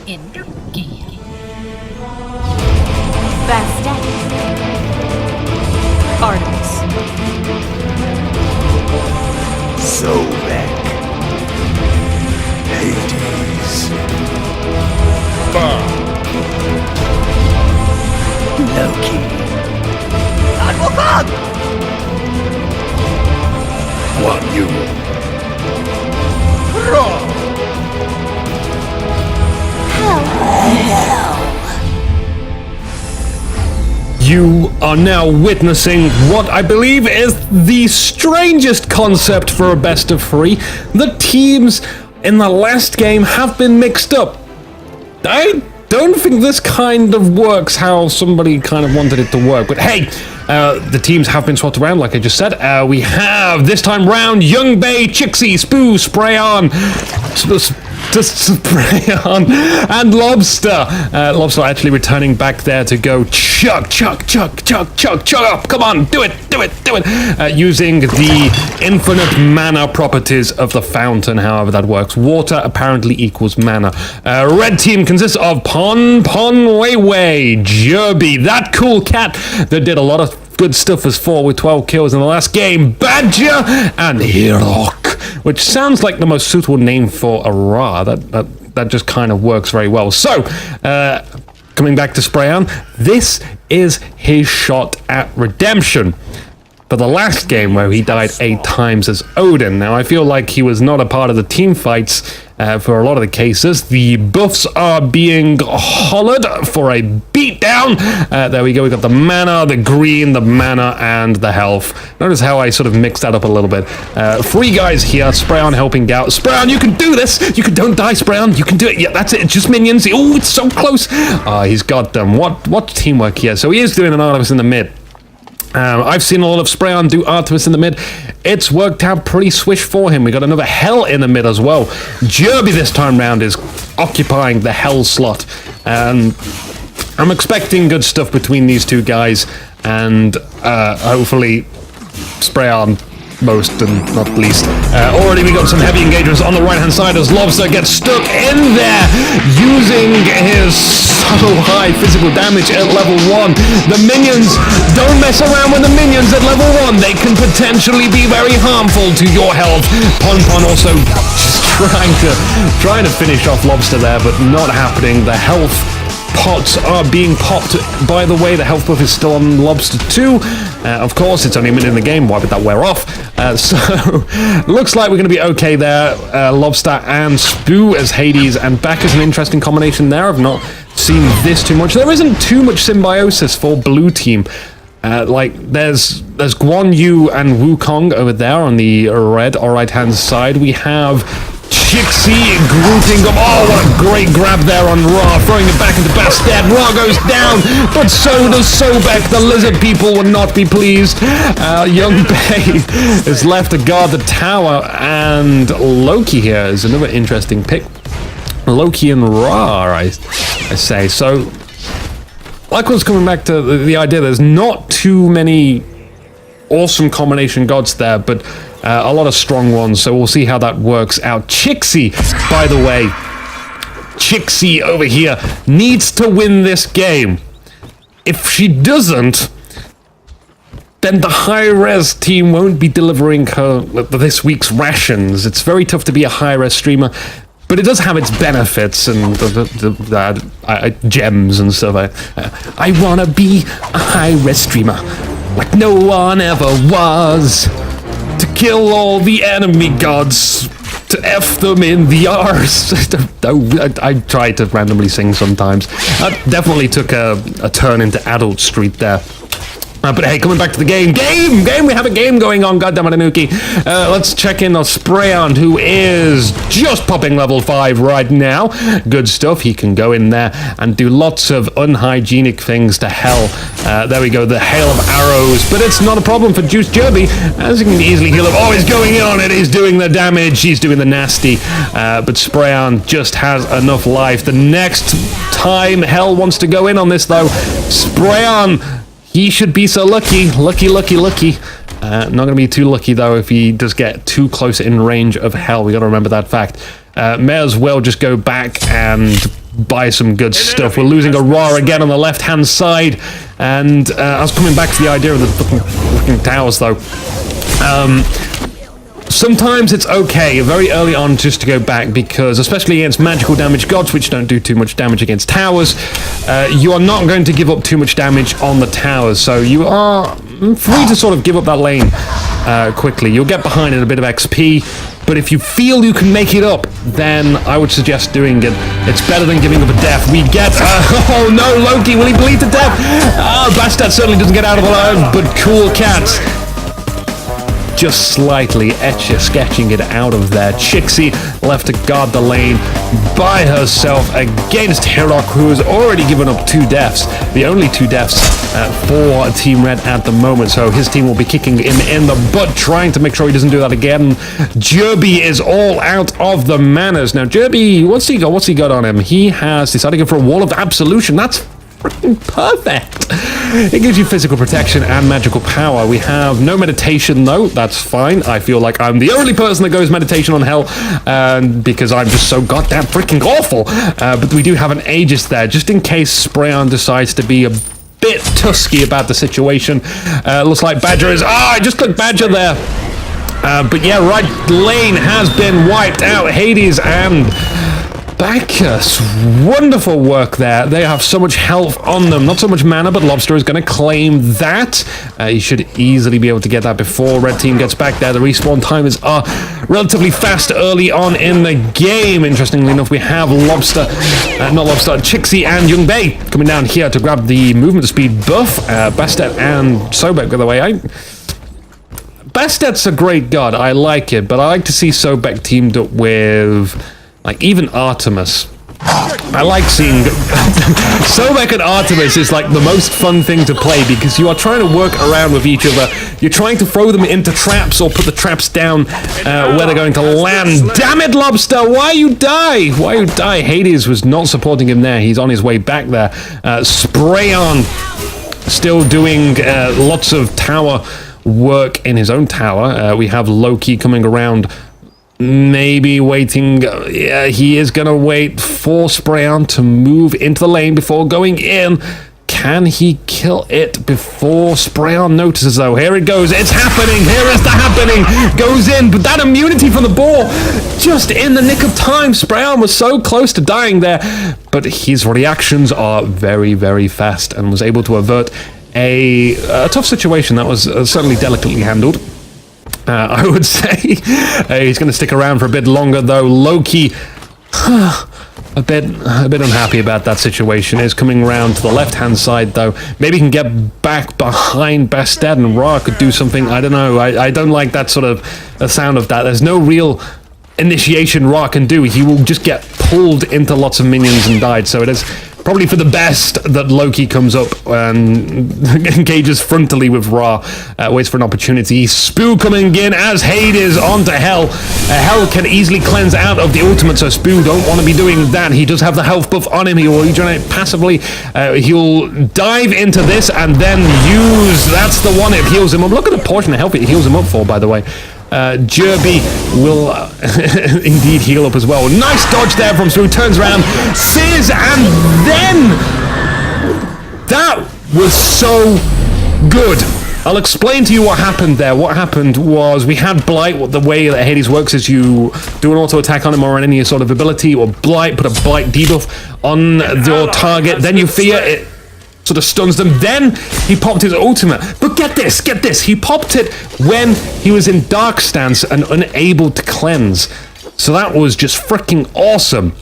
Inuki. Bastet. Artemis. Sobek. Hades. Loki. What you? You are now witnessing what I believe is the strangest concept for a best of 3. The teams in the last game have been mixed up. I don't think this kind of works how somebody kind of wanted it to work, but hey, the teams have been swapped around, like I just said. We have, this time round, Young Bay, Chixy, Spoo, Spray On, Spray On, and Lobster. Lobster actually returning back there to go chug up. Come on, do it. Using the infinite mana properties of the fountain, however that works. Water apparently equals mana. Red team consists of Pon Wei, Jerby, that cool cat that did a lot of good stuff as 4 with 12 kills in the last game, Badger, and Hirok, which sounds like the most suitable name for a Ra. That just kind of works very well. So, coming back to Sprayon, this is his shot at redemption. For the last game where he died 8 times as Odin. Now, I feel like he was not a part of the team fights for a lot of the cases. The buffs are being hollered for a beatdown. There we go, we got the mana, the green, the mana, and the health. Notice how I sort of mixed that up a little bit. 3 guys here, Sprayon helping out. Sprayon, you can do this! Don't die, Sprayon, you can do it. Yeah, that's it, it's just minions. Oh, it's so close. He's got them. What teamwork here. So he is doing an Artemis in the mid. I've seen a lot of Sprayon do Artemis in the mid. It's worked out pretty swish for him. We got another Hell in the mid as well. Jerby this time round is occupying the Hell slot. I'm expecting good stuff between these 2 guys, and hopefully Sprayon most and not least. Already we got some heavy engagements on the right hand side as Lobster gets stuck in there using his so high physical damage at level 1. The minions, don't mess around with the minions at level 1. They can potentially be very harmful to your health. Pon also just trying to finish off Lobster there, but not happening. The health pots are being popped. By the way, the health buff is still on Lobster too. Of course, it's only a minute in the game. Why would that wear off? So, looks like we're going to be okay there. Lobster and Spoo as Hades, and back is an interesting combination there. I've not seen this too much. There isn't too much symbiosis for blue team. Like, there's Guan Yu and Wukong over there on the red or right-hand side. We have Chixy grouping up. Oh, what a great grab there on Ra, throwing it back into Bastet. Ra goes down, but so does Sobek. The lizard people will not be pleased. Young Bay is left to guard the tower, and Loki here is another interesting pick. Loki and Ra, I say. So, like I was coming back to the idea, there's not too many awesome combination gods there, but a lot of strong ones, so we'll see how that works out. Chixy, by the way, Chixy over here needs to win this game. If she doesn't, then the high-res team won't be delivering her this week's rations. It's very tough to be a high-res streamer, but it does have its benefits and gems and stuff. I wanna be a high-res streamer like no one ever was. To kill all the enemy gods, to F them in the arse. I try to randomly sing sometimes. That definitely took a turn into adult street there. But hey, coming back to the game, we have a game going on, goddammit Inuki. Let's check in on Sprayon, who is just popping level 5 right now. Good stuff, he can go in there and do lots of unhygienic things to Hell. There we go, the hail of arrows, but it's not a problem for Juice Jerby, as he can easily heal up. Oh, he's going in on it, he's doing the damage, he's doing the nasty, but Sprayon just has enough life. The next time Hell wants to go in on this, though, Sprayon, he should be so lucky. Not going to be too lucky, though, if he does get too close in range of Hell. We got to remember that fact. may as well just go back and buy some good stuff. We're losing a Ra again on the left-hand side, and I was coming back to the idea of the fucking towers, though. Sometimes it's okay very early on just to go back, because especially against magical damage gods, which don't do too much damage against towers, you are not going to give up too much damage on the towers, so you are free to sort of give up that lane quickly. You'll get behind in a bit of XP, but if you feel you can make it up, then I would suggest doing it. It's better than giving up a death. We get... oh no, Loki, will he bleed to death? Bastet certainly doesn't get out of alive, but Cool Cats just slightly sketching it out of there. Chixy left to guard the lane by herself against Hirok, who has already given up 2 deaths. The only 2 deaths for Team Red at the moment, so his team will be kicking him in the butt, trying to make sure he doesn't do that again. Jerby is all out of the manners. Now, Jerby, what's he got on him? He has decided to go for a Wall of Absolution. That's freaking perfect. It gives you physical protection and magical power. We have no meditation, though. That's fine. I feel like I'm the only person that goes meditation on hell, because I'm just so goddamn freaking awful. But we do have an Aegis there, just in case Sprayon decides to be a bit tusky about the situation. Looks like Badger is... I just clicked Badger there. But yeah, right lane has been wiped out. Hades and Bacchus, wonderful work there. They have so much health on them. Not so much mana, but Lobster is going to claim that. He should easily be able to get that before Red Team gets back there. The respawn timers are relatively fast early on in the game. Interestingly enough, we have Chixy and Young Bay coming down here to grab the movement speed buff. Bastet and Sobek, by the way. Bastet's a great god. I like it, but I like to see Sobek teamed up with... like, even Artemis. I like seeing... Sobek and Artemis is, like, the most fun thing to play, because you are trying to work around with each other. You're trying to throw them into traps or put the traps down where they're going to land. Damn it, Lobster! Why you die? Why you die? Hades was not supporting him there. He's on his way back there. Sprayon still doing lots of tower work in his own tower. We have Loki coming around... maybe waiting. Yeah, he is going to wait for Sprayon to move into the lane before going in. Can he kill it before Sprayon notices, though? Here it goes. It's happening. Here is the happening. Goes in, but that immunity from the ball, just in the nick of time. Sprayon was so close to dying there, but his reactions are very, very fast and was able to avert a tough situation that was certainly delicately handled. I would say he's going to stick around for a bit longer, though. Loki, a bit unhappy about that situation. Is coming around to the left-hand side, though. Maybe he can get back behind Bastet, and Ra could do something. I don't know. I don't like that sort of sound of that. There's no real initiation Ra can do. He will just get pulled into lots of minions and died. So it is probably for the best that Loki comes up and engages frontally with Ra, waits for an opportunity. Spoo coming in as Hades onto Hell. Hell can easily cleanse out of the ultimate, so Spoo don't want to be doing that. He does have the health buff on him. He will regenerate passively. He'll dive into this and then use... that's the one it heals him up. Look at the portion of health it heals him up for, by the way. Jerby will indeed heal up as well. Nice dodge there from Spoo. Turns around, Fizz, and then... that was so good. I'll explain to you what happened there. What happened was we had Blight. The way that Hades works is you do an auto attack on him or on any sort of ability, or Blight, put a Blight debuff on your target, then you fear it sort of stuns them. Then he popped his ultimate. But get this, he popped it when he was in dark stance and unable to cleanse. So that was just freaking awesome.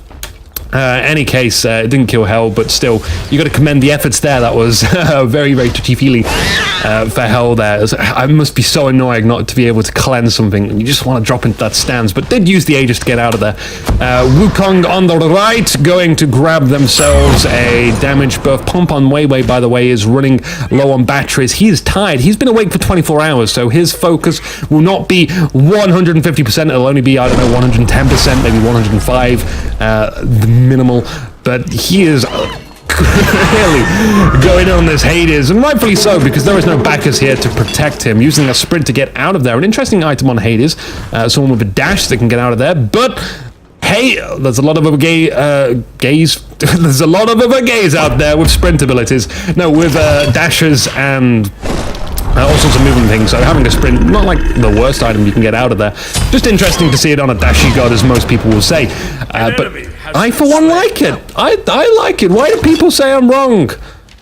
Any case, it didn't kill Hell, but still, you got to commend the efforts there. That was very, very touchy-feely for Hell there. I must be so annoying not to be able to cleanse something, and you just want to drop into that stance, but did use the Aegis to get out of there. Wukong on the right, going to grab themselves a damage buff. Pompon Weiwei, by the way, is running low on batteries. He is tired. He's been awake for 24 hours, so his focus will not be 150%. It'll only be, I don't know, 110%, maybe 105%. Minimal, but he is really going on this Hades, and rightfully so, because there is no backers here to protect him. Using a sprint to get out of there. An interesting item on Hades, someone with a dash that can get out of there, but Hey, there's a lot of other gays. There's a lot of other gays out there with sprint abilities. No, with dashes and all sorts of movement things. So having a sprint, not like the worst item you can get out of there. Just interesting to see it on a dashy god, as most people will say. But I, for one, like it. I like it. Why do people say I'm wrong?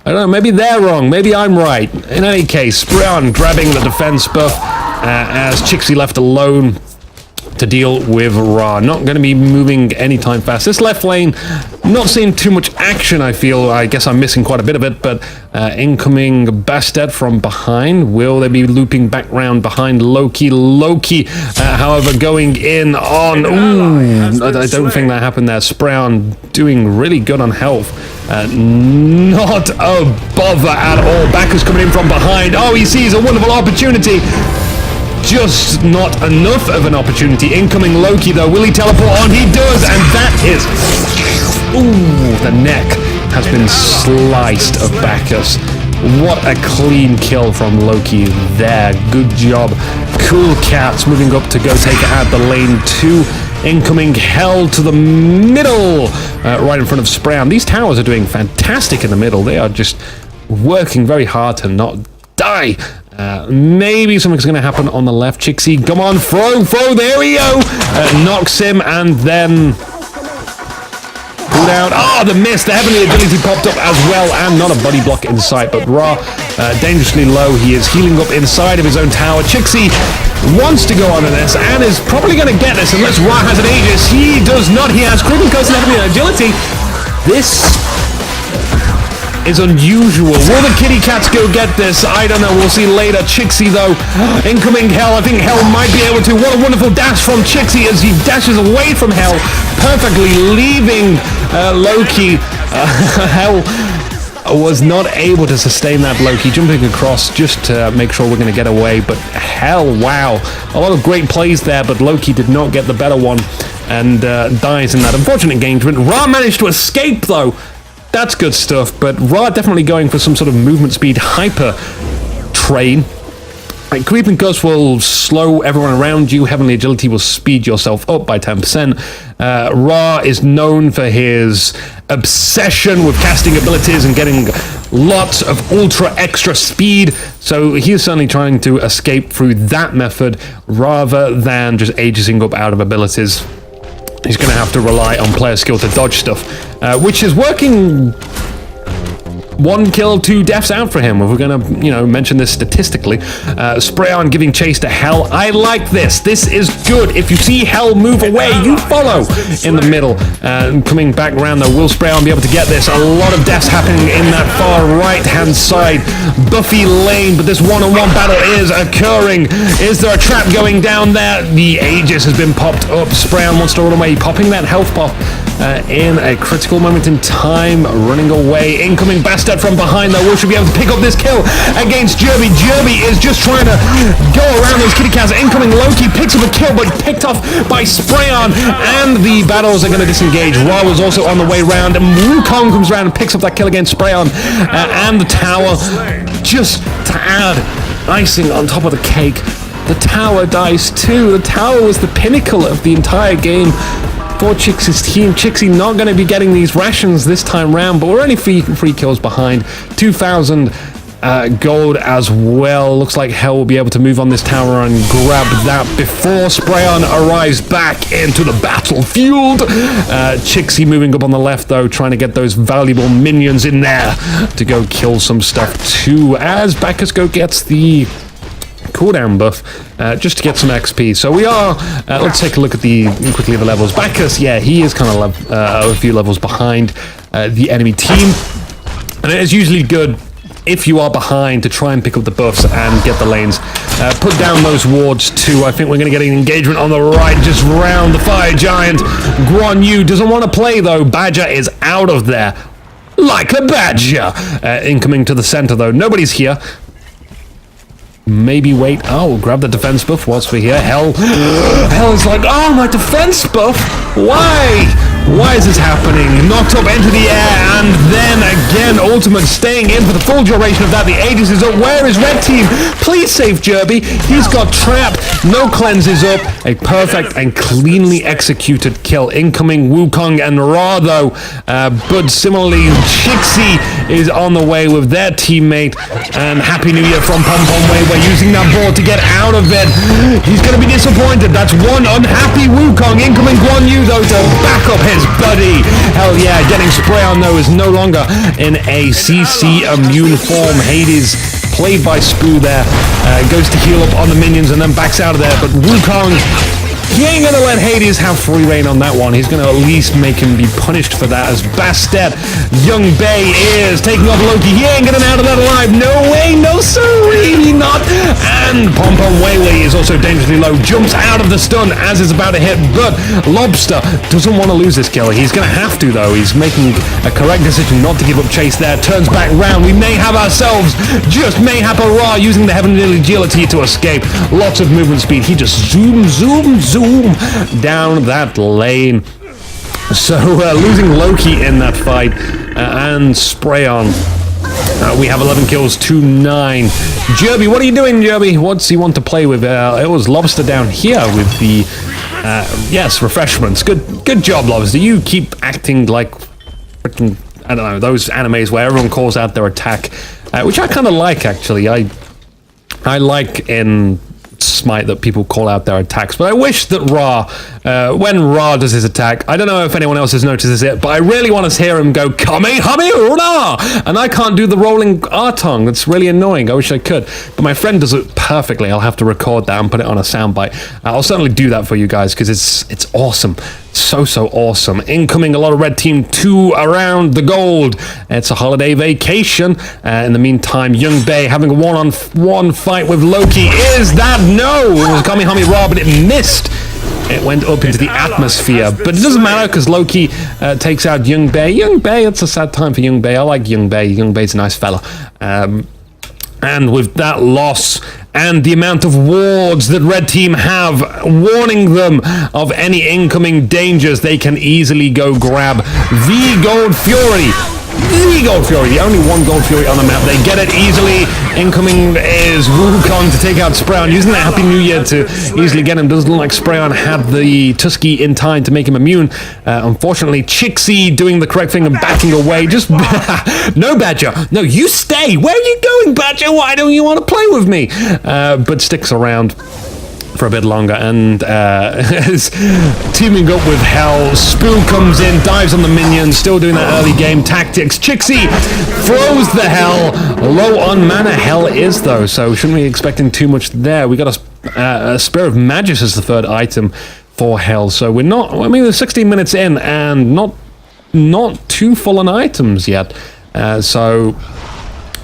I don't know, maybe they're wrong, maybe I'm right. In any case, Spreon grabbing the defense buff as Chixy left alone to deal with Ra. Not going to be moving anytime fast. This left lane, not seeing too much action, I feel. I guess I'm missing quite a bit of it, but incoming Bastet from behind. Will they be looping back round behind Loki? However, going in on... Ooh, I don't think that happened there. Spreon doing really good on health. Not a bother at all. Bacchus coming in from behind. Oh, he sees a wonderful opportunity. Just not enough of an opportunity. Incoming Loki, though. Will he teleport on? He does, and that is... Ooh, the neck has been sliced of Bacchus. What a clean kill from Loki there. Good job. Cool Cats moving up to go take it out the lane 2. Incoming Hell to the middle, right in front of Spreon. These towers are doing fantastic in the middle. They are just working very hard to not die. Maybe something's going to happen on the left. Chixy, come on, throw, there we go. Knocks him, and then... down. Oh, the miss. The heavenly ability popped up as well, and not a body block in sight, but Ra, dangerously low. He is healing up inside of his own tower. Chixy wants to go on to this, and is probably going to get this, unless Ra has an Aegis. He does not. He has Creeping Coast and heavenly agility. This is unusual. Will the kitty cats go get this? I don't know. We'll see later. Chixy, though, incoming Hell. I think Hell might be able to. What a wonderful dash from Chixy as he dashes away from Hell, perfectly leaving Loki. Hell was not able to sustain that. Loki jumping across just to make sure we're going to get away, but Hell, wow. A lot of great plays there, but Loki did not get the better one and dies in that unfortunate engagement. Ra managed to escape, though. That's good stuff, but Ra definitely going for some sort of movement speed hyper train. Like, Creeping Ghost will slow everyone around you. Heavenly Agility will speed yourself up by 10%. Ra is known for his obsession with casting abilities and getting lots of ultra extra speed, so he's certainly trying to escape through that method rather than just aegising up out of abilities. He's going to have to rely on player skill to dodge stuff, which is working. 1 kill, 2 deaths out for him. If we're going to, mention this statistically. Spreon giving chase to Hell. I like this. This is good. If you see Hell move away, you follow in the middle. Coming back around, though, will Spreon be able to get this? A lot of deaths happening in that far right-hand side Buffy lane, but this one-on-one battle is occurring. Is there a trap going down there? The Aegis has been popped up. Spreon wants to run away, popping that health pop in a critical moment in time, running away. Incoming Bastet from behind, though. Will should be able to pick up this kill against Jerby. Jerby is just trying to go around those kitty cats. Incoming Loki picks up a kill, but picked off by Spreon, and the battles are going to disengage. Ra was also on the way round, and Wukong comes around and picks up that kill against Spreon, and the tower, just to add icing on top of the cake, the tower dies too. The tower was the pinnacle of the entire game for Chixy's team. Chixy not going to be getting these rations this time round, but we're only three kills behind. 2,000 gold as well. Looks like Hell will be able to move on this tower and grab that before Spreon arrives back into the battlefield. Chixy moving up on the left, though, trying to get those valuable minions in there to go kill some stuff too, as Bacchus gets the cooldown buff just to get some XP. So we are, let's take a look at quickly the levels. Bacchus, yeah, he is kind of a few levels behind the enemy team, and it is usually good if you are behind to try and pick up the buffs and get the lanes. Put down those wards too. I think we're going to get an engagement on the right, just round the fire giant. Guan Yu doesn't want to play, though. Badger is out of there like a badger. Incoming to the center, though. Nobody's here. maybe wait. Oh, we'll grab the defense buff whilst we're here. Hell is like, oh, my defense buff? Why? Why is this happening? Knocked up into the air, and then again, Ultimate staying in for the full duration of that. The Aegis is up. Where is Red Team? Please save Jerby. He's got trapped. No cleanse is up. A perfect and cleanly executed kill. Incoming Wukong and Ra, though. But similarly, Chixy is on the way with their teammate. And Happy New Year from Pom Pom Way. We're using that ball to get out of it. He's going to be disappointed. That's one unhappy Wukong. Incoming Guan Yu, though, to back up his buddy. Hell yeah, getting spray on, though, is no longer in a CC immune form. Hades, played by Spoo there, goes to heal up on the minions and then backs out of there. But Wukong, he ain't gonna let Hades have free reign on that one. He's gonna at least make him be punished for that, as Bastet, Young Bay is taking off Loki. He ain't getting out of that alive. No way, no sir, really not. And Pom Pom Wayway is also dangerously low. Jumps out of the stun as it's about to hit, but Lobster doesn't want to lose this kill. He's gonna have to, though. He's making a correct decision not to give up chase there. Turns back round. We may have ourselves just mayhap a Ra using the heavenly agility to escape. Lots of movement speed. He just zoom down that lane. So losing Loki in that fight and Spray on. We have 11 kills to 9. Jerby, what are you doing, Jerby? What's he want to play with? It was Lobster down here with the yes, refreshments. Good job, Lobster. You keep acting like freaking, I don't know, those animes where everyone calls out their attack, which I kind of like, actually. I like in Smite that people call out their attacks, but I wish that Ra, when Ra does his attack, I don't know if anyone else has noticed it, but I really want to hear him go Kamehameha, and I can't do the rolling R tongue. That's really annoying. I wish I could, but my friend does it perfectly. I'll have to record that and put it on a soundbite. I'll certainly do that for you guys because it's awesome. So awesome. Incoming a lot of Red Team 2 around the gold. It's a holiday vacation. In the meantime, Young Bay having a one-on-one fight with Loki. Is that? No! It was Kamehameha Ra, but it missed. It went up into the atmosphere, but it doesn't matter because Loki takes out Young Bay. Young Bay, it's a sad time for Young Bay. I like Young Bay. Young Bay's a nice fella. And with that loss and the amount of wards that Red Team have, warning them of any incoming dangers, they can easily go grab the Gold Fury. The Gold Fury, the only one Gold Fury on the map. They get it easily. Incoming is Wukong to take out Sprayon, using that Happy New Year to easily get him. Doesn't look like Sprayon had the Tusky in time to make him immune. Unfortunately, Chixy doing the correct thing and backing away. Just no, Badger. No, you stay. Where are you going, Badger? Why don't you want to play with me? But sticks around for a bit longer and is teaming up with Hell. Spoo comes in, dives on the minions, still doing that early game tactics. Chixy throws the Hell. Low on mana Hell is, though, so shouldn't be expecting too much there. We got a Spear of Magus as the third item for Hell, so we're not, I mean, we're 16 minutes in and not too full on items yet.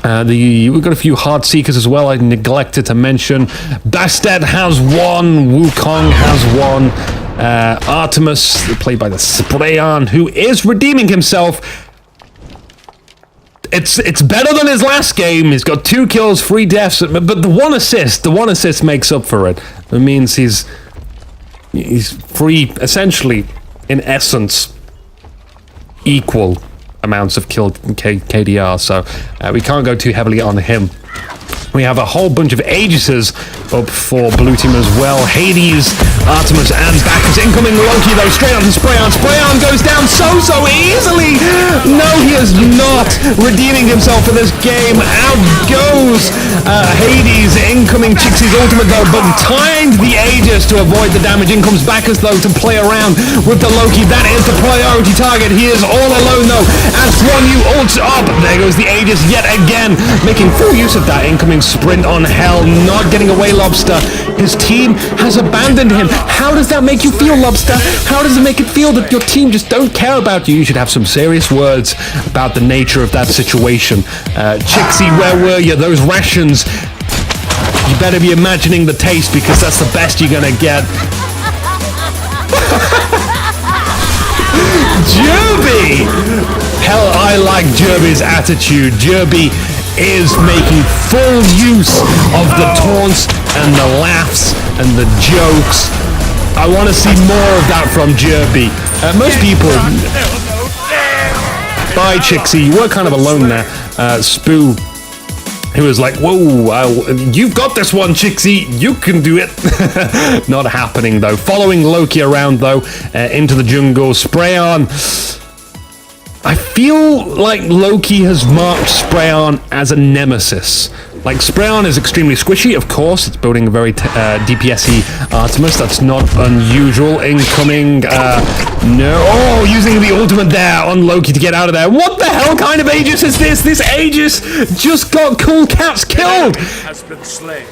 We've got a few Heart Seekers as well. I neglected to mention. Bastet has one. Wukong has one. Artemis, played by the Sprayon, who is redeeming himself. It's better than his last game. He's got 2 kills, 3 deaths, but the one assist makes up for it. It means he's free, essentially, in essence, equal amounts of killed KDR, so we can't go too heavily on him. We have a whole bunch of Aegises up for Blue Team as well. Hades, Artemis, and Bacchus. Incoming Loki, though, straight onto Sprayon. Sprayon goes down so easily! No, he is not redeeming himself for this game. Out goes Hades. Incoming Chixy's ultimate, though, but timed the Aegis to avoid the damage. In comes Bacchus, though, to play around with the Loki. That is the priority target. He is all alone, though, as Guan Yu ults up. There goes the Aegis yet again, making full use of that. Incoming sprint on Hell, not getting away, Lobster. His team has abandoned him. How does that make you feel, Lobster? How does it make it feel that your team just don't care about you? You should have some serious words about the nature of that situation. Chixy, where were you? Those rations. You better be imagining the taste because that's the best you're gonna get. Jerby! Hell, I like Jerby's attitude. Jerby is making full use of the taunts and the laughs and the jokes. I want to see more of that from Jerby. Most people... Bye, Chixy. You were kind of alone there. Spoo, who was like, whoa, you've got this one, Chixy. You can do it. Not happening, though. Following Loki around, though, into the jungle. Spray on. I feel like Loki has marked Spray-On as a nemesis. Like, Spray-On is extremely squishy, of course. It's building a very DPS-y Artemis. That's not unusual. Incoming, no. Oh, using the ultimate there on Loki to get out of there. What the hell kind of Aegis is this? This Aegis just got Cool Cats killed. Has been slain.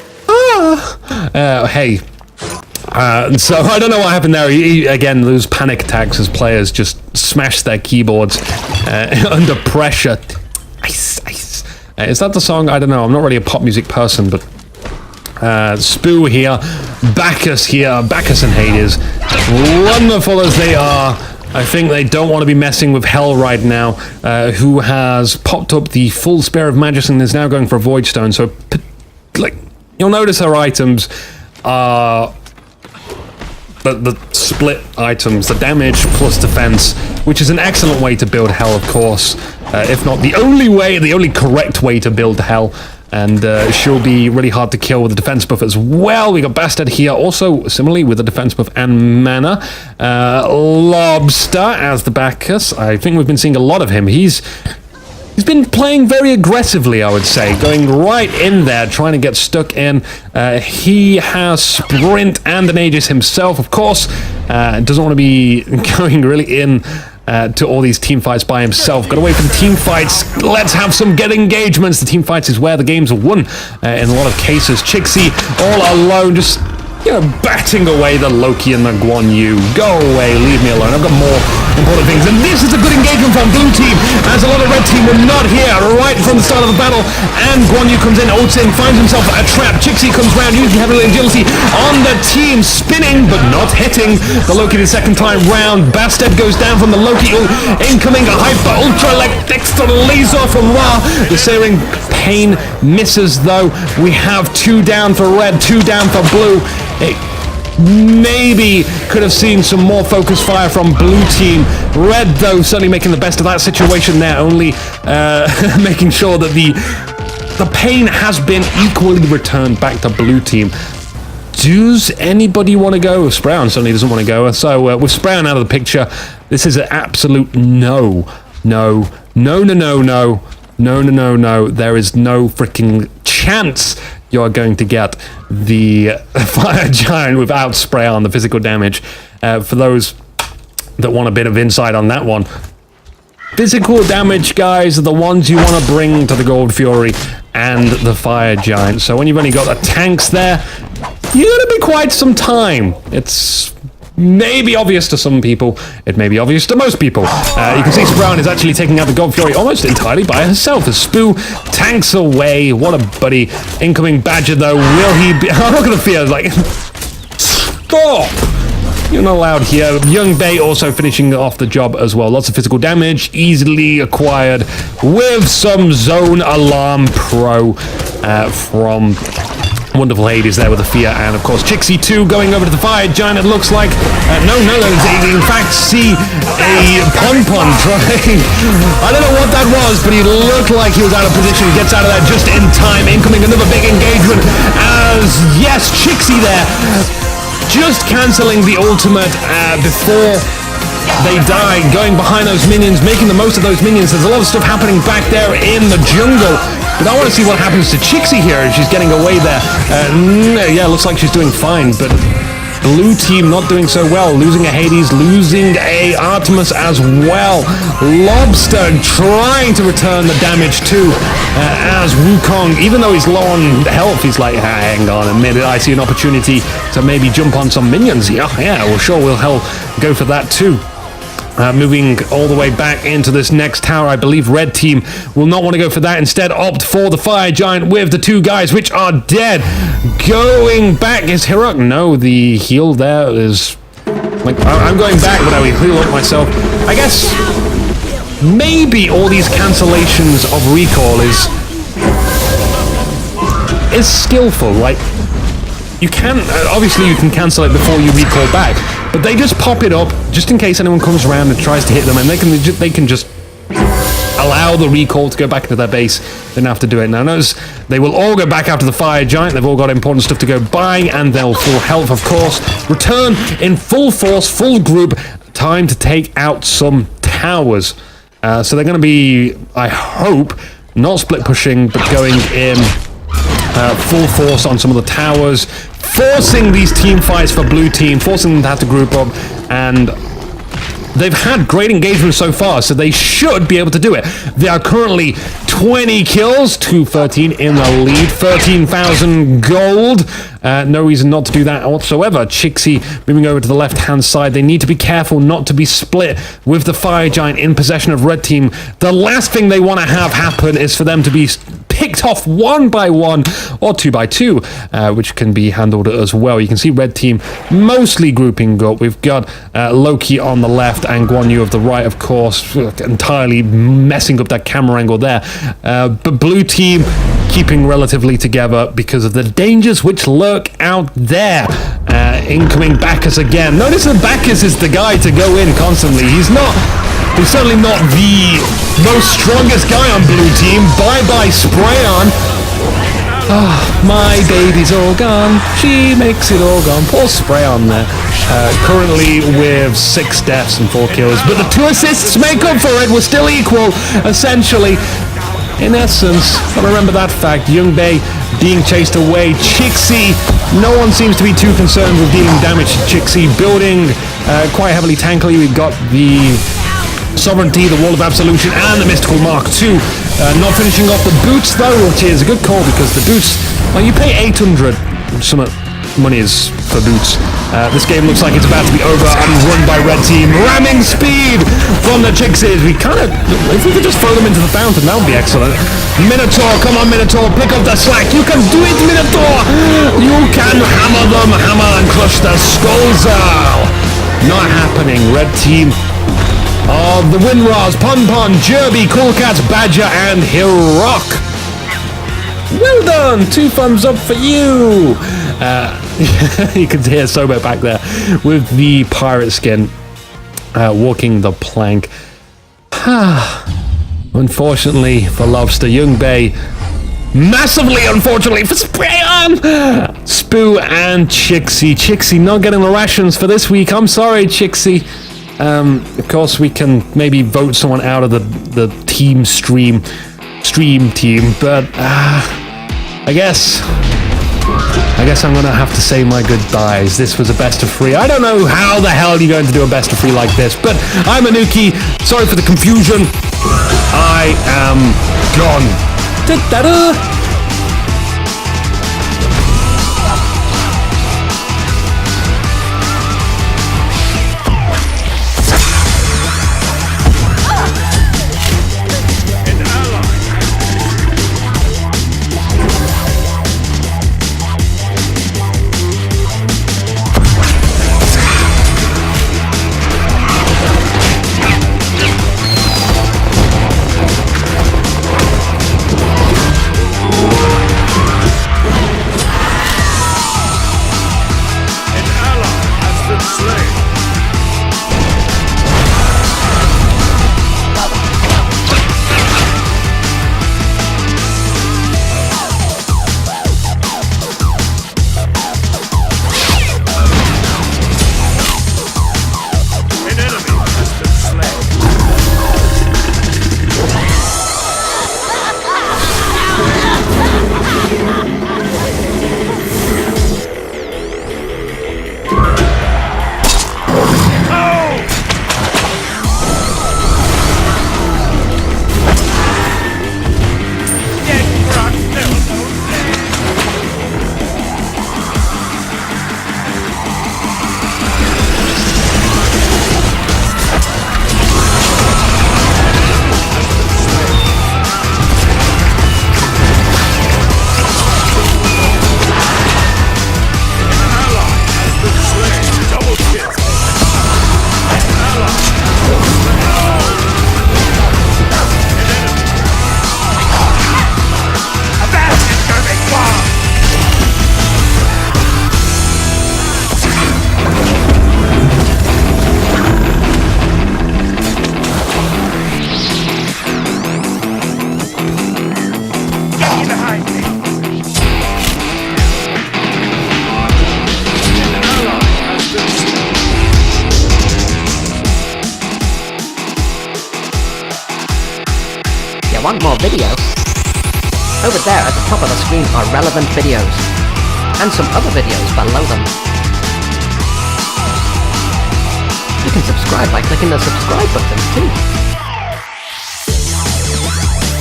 Hey. So I don't know what happened there. Again, those panic attacks as players just smash their keyboards under pressure. Ice, ice. Is that the song? I don't know. I'm not really a pop music person, but Spoo here, Bacchus and Hades, wonderful as they are. I think they don't want to be messing with Hell right now, who has popped up the full Spear of Magus and is now going for a Void Stone. So, like, you'll notice her items are the split items, the damage plus defense, which is an excellent way to build Hell, of course, if not the only correct way to build Hell. And she'll be really hard to kill with the defense buff as well. We got Bastard here, also similarly with the defense buff and mana. Lobster as the Bacchus. I think we've been seeing a lot of him. He's been playing very aggressively, I would say, going right in there, trying to get stuck in. He has Sprint and an Aegis himself, of course. Doesn't want to be going really in to all these team fights by himself. Got away from the team fights. Let's have some get engagements. The team fights is where the games are won in a lot of cases. Chixy all alone, just, you know, batting away the Loki and the Guan Yu. Go away, leave me alone. I've got more important things. And this is a good engagement from blue team, as a lot of red team were not here right from the start of the battle. And Guan Yu comes in, ults in, finds himself a trap. Chixy comes round, using heavily agility on the team, spinning but not hitting the Loki the second time round. Bastet goes down from the Loki ult, incoming a hyper ultra electric laser from Ra. The Searing Pain misses though. We have 2 down for red, 2 down for blue. It maybe could have seen some more focused fire from blue team. Red, though, certainly making the best of that situation there, only making sure that the pain has been equally returned back to blue team. Does anybody want to go? Spray-On certainly doesn't want to go. So with Spray-On out of the picture, this is an absolute no. No. No, no, no, no. No, no, no, no. There is no freaking chance you are going to get the Fire Giant without Spray-On, the physical damage. For those that want a bit of insight on that one, physical damage, guys, are the ones you want to bring to the Gold Fury and the Fire Giant. So when you've only got the tanks there, you're going to be quite some time. It's maybe obvious to some people. It may be obvious to most people. You can see Brown is actually taking out the God Fury almost entirely by herself as Spoo tanks away. What a buddy. Incoming Badger, though. Will he be... I'm not going to fear, like... Stop! You're not allowed here. Young Bay also finishing off the job as well. Lots of physical damage, easily acquired with some Zone Alarm Pro from... Wonderful Hades there with the fear, and of course Chixy 2 going over to the Fire Giant. It looks like no, in fact see a Pon-Pon trying. I don't know what that was, but he looked like he was out of position. He gets out of there just in time. Incoming another big engagement as yes, Chixy there just cancelling the ultimate before they die, going behind those minions, making the most of those minions. There's a lot of stuff happening back there in the jungle. But I want to see what happens to Chixy here as she's getting away there. Yeah, looks like she's doing fine, but blue team not doing so well. Losing a Hades, losing a Artemis as well. Lobster trying to return the damage too, as Wukong, even though he's low on health, he's like, hang on a minute, I see an opportunity to maybe jump on some minions. Yeah, well, sure, we'll go for that too. Moving all the way back into this next tower, I believe red team will not want to go for that. Instead, opt for the Fire Giant with the 2 guys, which are dead. Going back is Heroic. No, the heal there is... like, I'm going back, but I will heal up myself. I guess maybe all these cancellations of recall is is skillful. Like, you can, obviously you can cancel it before you recall back, but they just pop it up just in case anyone comes around and tries to hit them, and they can just allow the recall to go back to their base. They don't have to do it. Now notice they will all go back after the fire giant. They've all got important stuff to go buying, and they'll full health, of course. Return in full force, full group. Time to take out some towers. So they're going to be, I hope, not split pushing, but going in full force on some of the towers, forcing these team fights for blue team, forcing them to have to group up, and they've had great engagement so far, so they should be able to do it. They are currently 20 kills, 213 in the lead, 13,000 gold. No reason not to do that whatsoever. Chixy moving over to the left-hand side. They need to be careful not to be split with the fire giant in possession of red team. The last thing they want to have happen is for them to be picked off 1 by 1 or 2 by 2, which can be handled as well. You can see red team mostly grouping up. We've got Loki on the left and Guan Yu of the right, of course, entirely messing up that camera angle there. But blue team keeping relatively together because of the dangers which lurk out there. Incoming Bacchus again. Notice that Bacchus is the guy to go in constantly. He's certainly not the most strongest guy on blue team. Bye-bye Spray-On. Oh, my baby's all gone. She makes it all gone. Poor Spray-On there. Currently with 6 deaths and 4 kills. But the 2 assists make up for it. We're still equal, essentially. In essence, gotta remember that fact. Young Bei being chased away. Chixy, no one seems to be too concerned with dealing damage to Chixy. Building quite heavily tankily. We've got the Sovereignty, the Wall of Absolution, and the Mystical Mark II. Not finishing off the boots, though, which is a good call, because the boots, well, you pay 800 some money is for boots. This game looks like it's about to be over and run by red team. Ramming speed from the Chixys. If we could just throw them into the fountain, that would be excellent. Minotaur, come on Minotaur, pick up the slack. You can do it, Minotaur. You can hammer them, hammer and crush the skulls out. Not happening. Red team. Oh, the Winras, Pon Pon, Jerby, Cool Cats, Badger, and Hirok. Well done! 2 thumbs up for you! You can hear Sobo back there with the pirate skin walking the plank. Unfortunately for Lobster, Young Bei. Massively unfortunately for Spray-On! Spoo and Chixy. Chixy not getting the rations for this week. I'm sorry, Chixy. Of course, we can maybe vote someone out of the team stream team, but I guess I'm gonna have to say my goodbyes. This was a best of 3. I don't know how the hell you're going to do a best of 3 like this, but I'm Inuki. Sorry for the confusion. I am gone. Da-da-da. you want more videos, over there at the top of the screen are relevant videos, and some other videos below them. You can subscribe by clicking the subscribe button too.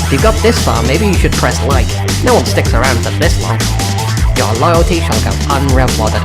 If you got this far, maybe you should press like. No one sticks around for this long. Your loyalty shall go unrewarded.